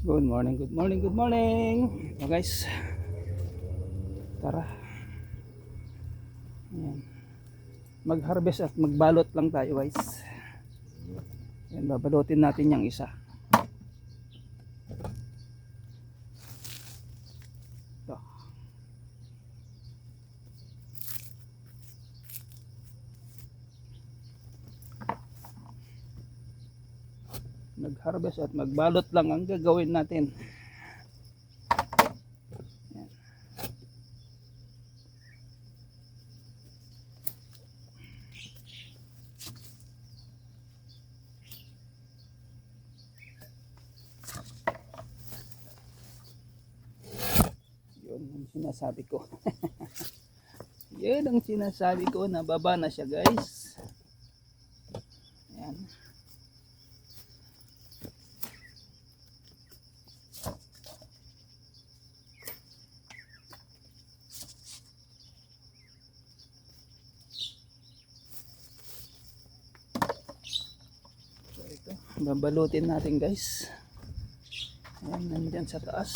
Good morning, good morning, good morning. So guys, tara. Ayan. Mag-harvest at magbalot lang tayo guys. Ayan, babalutin natin yung isa. Ito. Mag-harvest at magbalot lang ang gagawin natin. Ayan. Yun ang sinasabi ko. Yun ang sinasabi ko, nababa na siya guys. Ayan. So ito, babalutin natin guys. Ayan, nandyan sa taas.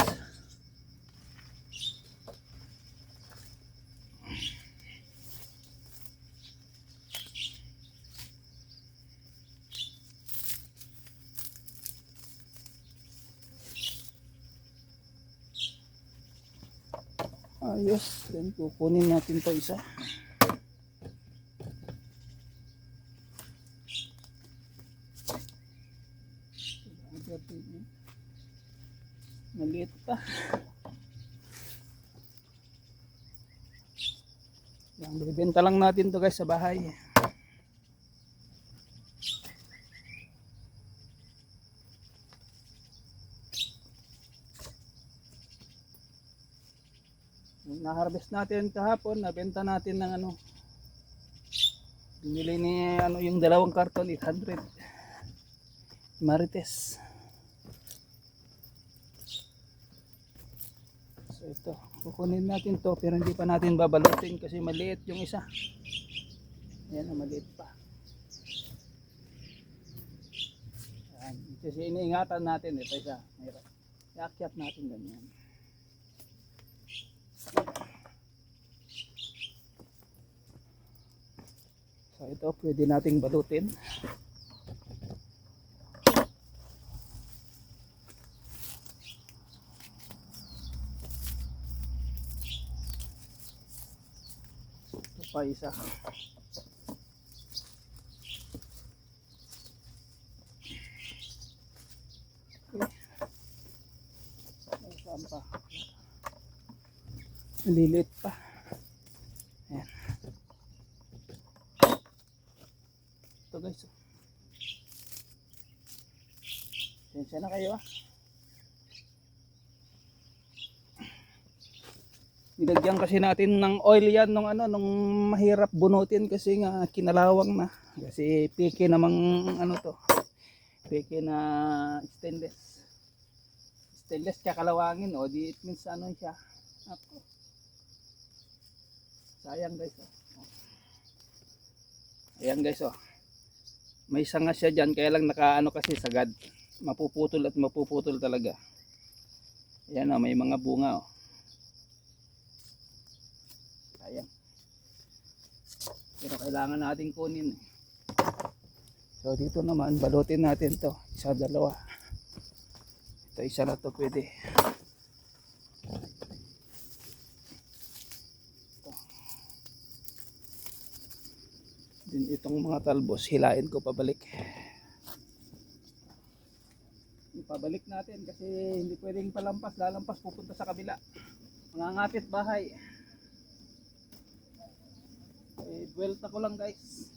Ayos, then kukunin natin to isa. Maliit pa. Yan, bibenta lang natin to guys sa bahay. Na-harvest natin kahapon, nabenta natin ng ano. Binili ni ano yung dalawang karton 800. Marites. So ito, kukunin natin to pero hindi pa natin babalutin kasi maliit yung isa. Ayan, maliit pa. Ayan, kasi iniingatan natin ito isa. Iakyat natin ganyan. So ito pwede nating balutin. Ito pa isa. Okay. Saan pa? Liliit pa. Ayan. Ito guys. Sensya na kayo ah. Nilagyan kasi natin ng oil yan nung ano nung mahirap bunutin kasi nga kinalawang na. Kasi peke namang ano to. Peke na stainless. Stainless kakalawangin o di it means ano siya. Ako. Sayang guys oh. Ayan guys oh. May sanga siya dyan kaya lang nakaano kasi sagad. Mapuputol at mapuputol talaga. Ayan oh, may mga bunga oh. Sayang. Pero kailangan natin kunin. So dito naman balutin natin to. Isa dalawa. Ito isa na to pwede. Din itong mga talbos hilain ko pabalik. Pabalik natin kasi hindi pwedeng palampas, lalampas pupunta sa kabila. Mga ngapit bahay. Buwelta ko lang guys.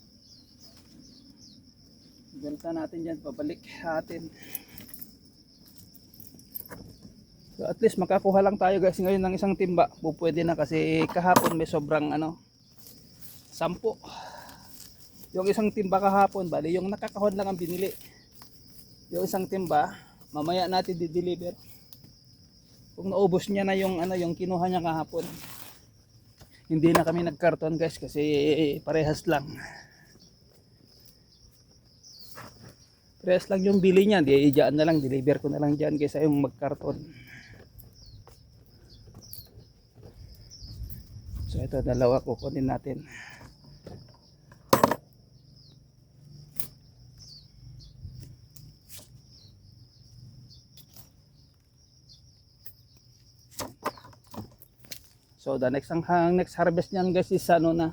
Buwelta natin dyan, pabalik natin. So at least makakuha lang tayo guys ngayon ng isang timba. Pwede na kasi kahapon may sobrang ano 10. Yung isang timba kahapon, bali yung nakakahon lang ang binili. Yung isang timba, mamaya natin di-deliver. Kung naubos niya na yung ano yung kinuha niya kahapon. Hindi na kami nagkarton guys kasi parehas lang. Press lang yung bili niya, di dyan na lang, deliver ko na lang dyan kaysa yung magkarton. So ito, dalawa kukunin natin. So the next next harvest niyan guys is ano na.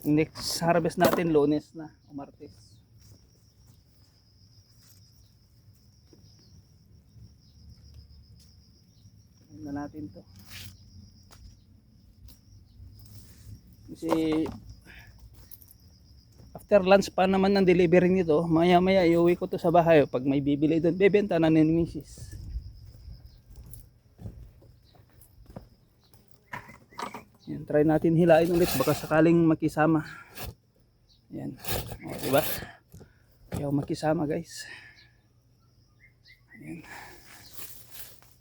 Next harvest natin Lunes na o Martes. Tingnan na natin to. Kasi after lunch pa naman ng delivery nito, maya maya iuwi ko to sa bahay. Pag may bibili doon, bebenta na ni Mrs. Yan, try natin hilain ulit baka sakaling makisama. Yan. O, diba? Ayaw makisama guys. Yan.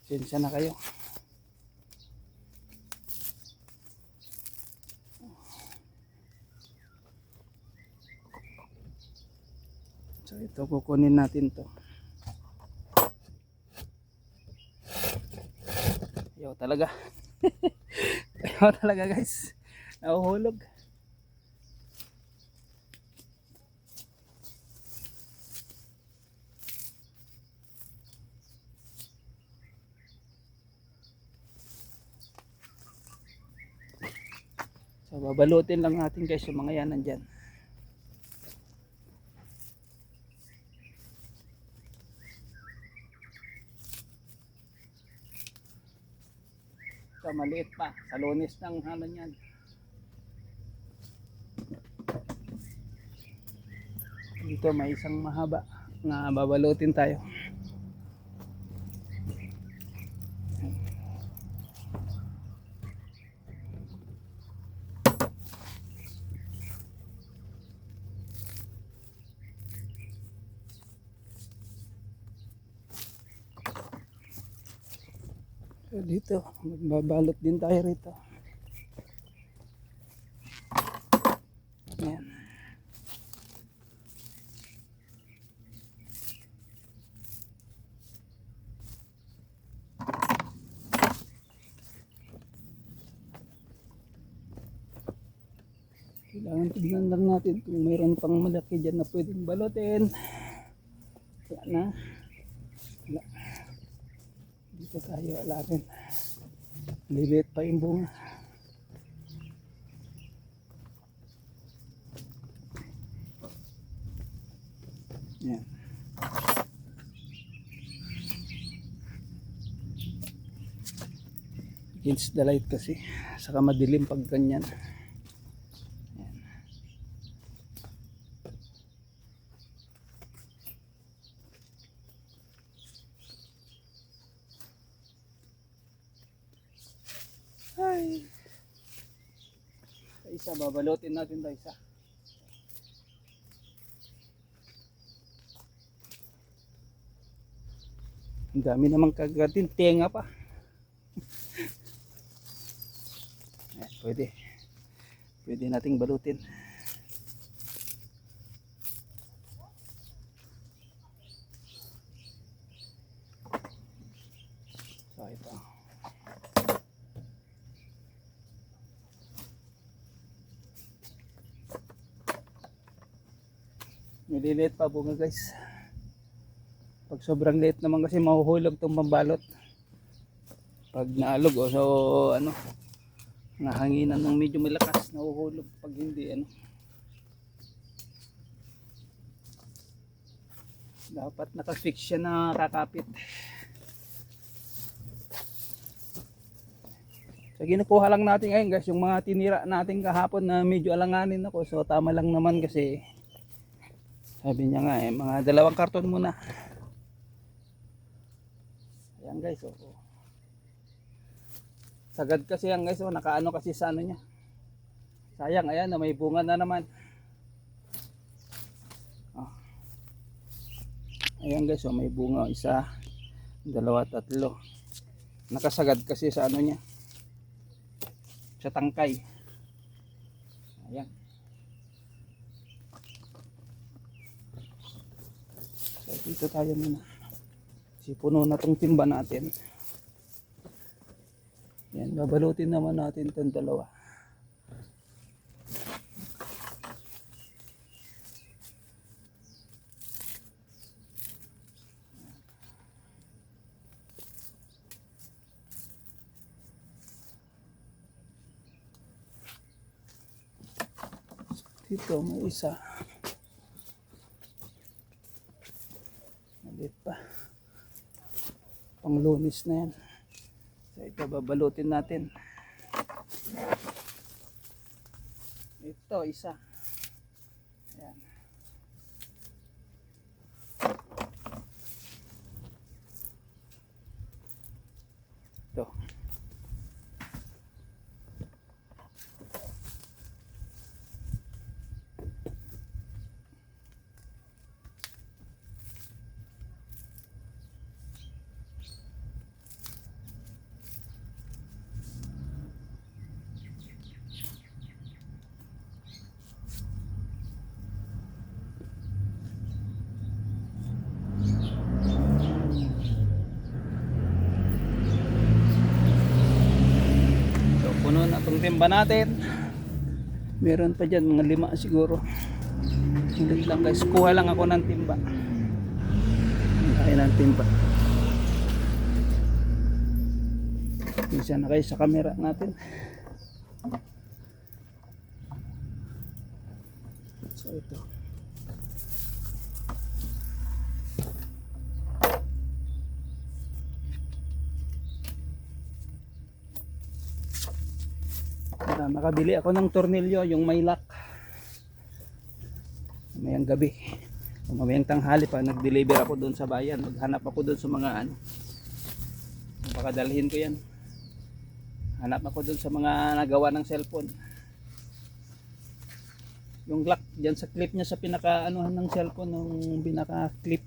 Sensya na kayo. So ito kukunin natin to. Ayaw talaga. Ayaw talaga guys. Nahuhulog. So babalutin lang natin guys yung mga yan nandyan. So maliit pa, sa Lunes ng ano yan. Dito may isang mahaba na babalutin tayo. So dito, magbabalot din tayo rito. Ayan. Kailangan tignan lang natin kung mayroon pang malaki dyan na pwedeng balutin. Wala na. Wala. Dito tayo, wala rin. Liliit pa yung bunga. Yan. Against the light kasi. Saka madilim pag ganyan. Yan. Ay. Isa, babalutin natin tayo isa. Ang dami namang kagatin, tenga pa. Ayan, pwede. Pwede nating balutin. So ito. Nililiit pa bunga guys. Pag sobrang liit naman kasi mahuhulog itong pambalot. Pag naalog o so ano, nahanginan ng medyo malakas, nahuhulog. Pag hindi ano, dapat nakafix siya na kakapit. So ginukuha lang natin ngayon guys yung mga tinira natin kahapon na medyo alanganin ako. So tama lang naman kasi sabi niya nga mga 2 karton muna. Ayan guys, oh. Sagad kasi yan guys, oh, nakaano kasi sa ano niya. Sayang, ayan na may bunga na naman. Oh. Ayan guys, oh, may bunga, 1, 2, 3. Nakasagad kasi sa ano niya. Sa tangkay. Ayan. Dito tayo muna. Kasi puno na tong timba natin. Yan, babalutin naman natin itong dalawa. Dito may isa. Maliit pa. Pang Lunes na yan. So ito babalutin natin. Ito isa. Ayan. Ito. Puno na itong timba natin. Meron pa dyan mga 5 siguro. Hindi lang guys, kuha lang ako ng timba. Kaya ng timba. Isa na kayo sa camera natin. So ito. Nakabili ako ng tornilyo, yung may lock. Mamayang gabi, mamayang tanghali pa nag-deliver ako doon sa bayan. Maghanap ako doon sa mga ano, baka dalhin ko yan. Hanap ako doon sa mga nagawa ng cellphone. Yung lock dyan sa clip niya sa pinaka anuhan ng cellphone, yung pinaka clip,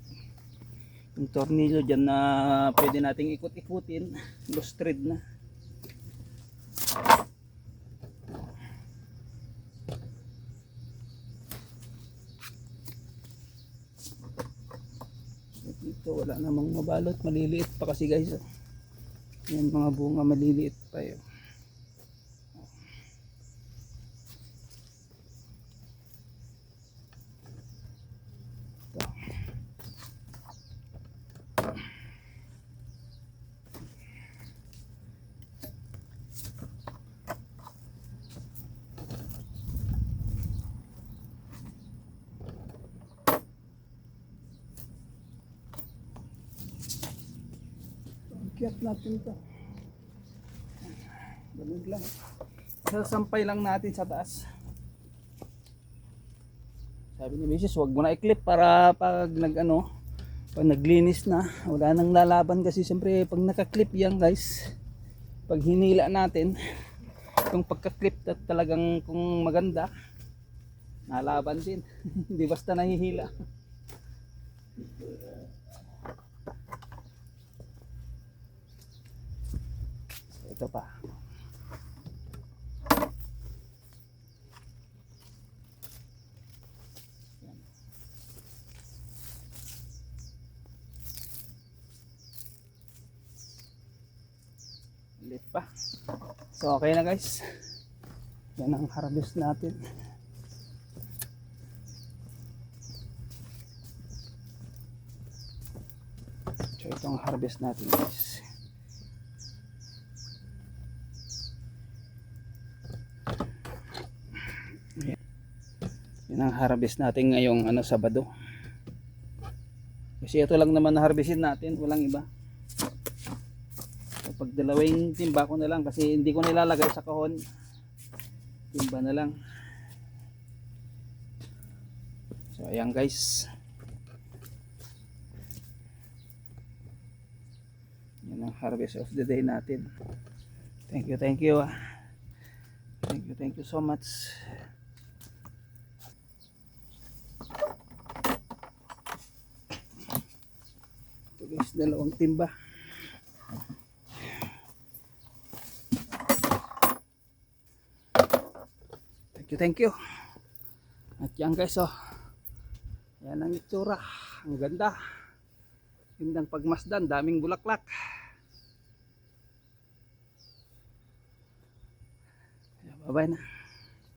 yung tornilyo dyan na pwede nating ikot-ikutin, loose thread na. Ito wala namang mabalot, maliliit pa kasi guys. Yan mga bunga maliliit pa yun. Ito. Kiyat natin to. Ganun lang. Sasampay lang natin sa taas. Sabi ni Mrs. wag mo na i-clip para pag pag naglinis na, wala nang lalaban kasi siyempre pag naka-clip yan guys, pag hinila natin, itong pagka-clip talagang kung maganda, nalaban din. Hindi basta nahihila. Ito pa. Ulit pa. So okay na guys. Yan ang harvest natin. So ito ang harvest natin guys. Yan ang harvest natin ngayong Sabado. Kasi ito lang naman na harvestin natin, walang iba. So, pag dalawang timba ko na lang kasi hindi ko nilalagay sa kahon. Timba na lang. So ayan guys. Yan ang harvest of the day natin. Thank you, thank you. Thank you so much. Ito guys, 2 timba. Thank you. At yan guys, yan ang itsura. Ang ganda. Gandang pagmasdan, daming bulaklak. Bye bye na.